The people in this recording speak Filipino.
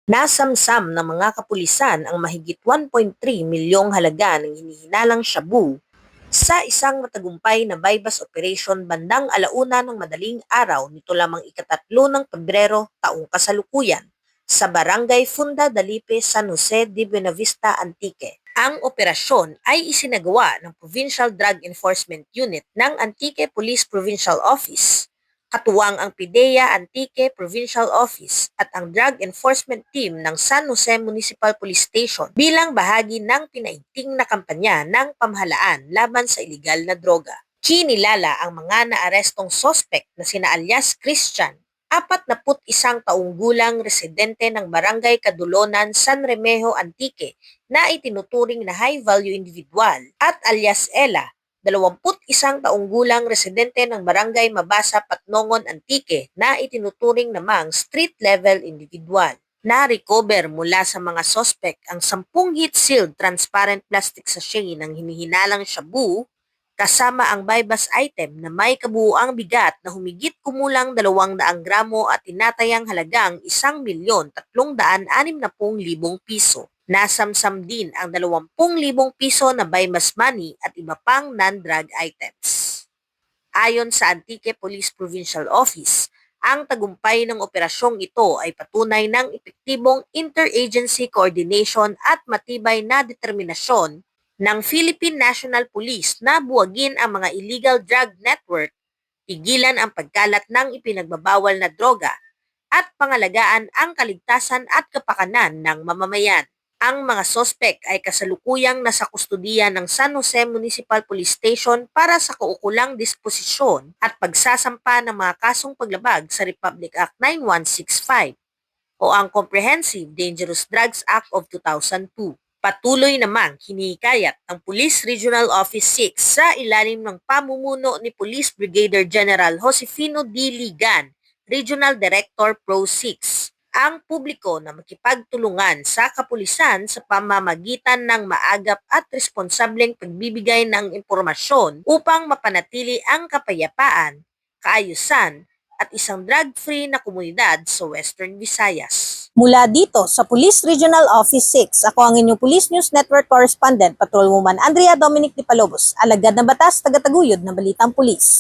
Nasamsam ng mga kapulisan ang mahigit 1.3 milyong halaga ng hinihinalang shabu sa isang matagumpay na bypass operation bandang alauna ng madaling araw nito lamang ikatatlo ng Pebrero taong kasalukuyan sa Barangay Funda Dalipe, San Jose de Buenavista, Antique. Ang operasyon ay isinagawa ng Provincial Drug Enforcement Unit ng Antique Police Provincial Office, katuwang ang PIDEA Antique Provincial Office at ang Drug Enforcement Team ng San Jose Municipal Police Station bilang bahagi ng pinaigting na kampanya ng pamahalaan laban sa iligal na droga. Kinilala ang mga naarestong sospek na sina alias Christian, 41 taong gulang residente ng Barangay Kadulonan, San Remejo, Antique na itinuturing na high-value individual at alias Ella, 21 taong gulang residente ng Barangay Mabasa, Patnongon, Antique na itinuturing namang street-level individual. Na-recover mula sa mga sospek ang 10 heat-sealed transparent plastic sachet ng hinihinalang shabu kasama ang bypass item na may kabuuang bigat na humigit kumulang 200 gramo at tinatayang halagang 1,360,000 piso. Nasamsam din ang 20,000 piso na bypass money at iba pang non-drug items. Ayon sa Antique Police Provincial Office, ang tagumpay ng operasyong ito ay patunay ng epektibong interagency coordination at matibay na determinasyon ng Philippine National Police na buwagin ang mga illegal drug network, tigilan ang pagkalat ng ipinagbabawal na droga, at pangalagaan ang kaligtasan at kapakanan ng mamamayan. Ang mga sospek ay kasalukuyang nasa kustudiya ng San Jose Municipal Police Station para sa kaukulang disposisyon at pagsasampa ng mga kasong paglabag sa Republic Act 9165 o ang Comprehensive Dangerous Drugs Act of 2002. Patuloy namang hinihikayat ang Police Regional Office 6 sa ilalim ng pamumuno ni Police Brigadier General Josefino D. Ligan, Regional Director Pro 6, ang publiko na makipagtulungan sa kapulisan sa pamamagitan ng maagap at responsableng pagbibigay ng impormasyon upang mapanatili ang kapayapaan, kaayusan, at isang drug-free na komunidad sa Western Visayas. Mula dito sa Police Regional Office 6, ako ang inyong Police News Network Correspondent, Patrolwoman Andrea Dominic Di Palobos, alagad ng batas, tagataguyod ng Balitang Pulis.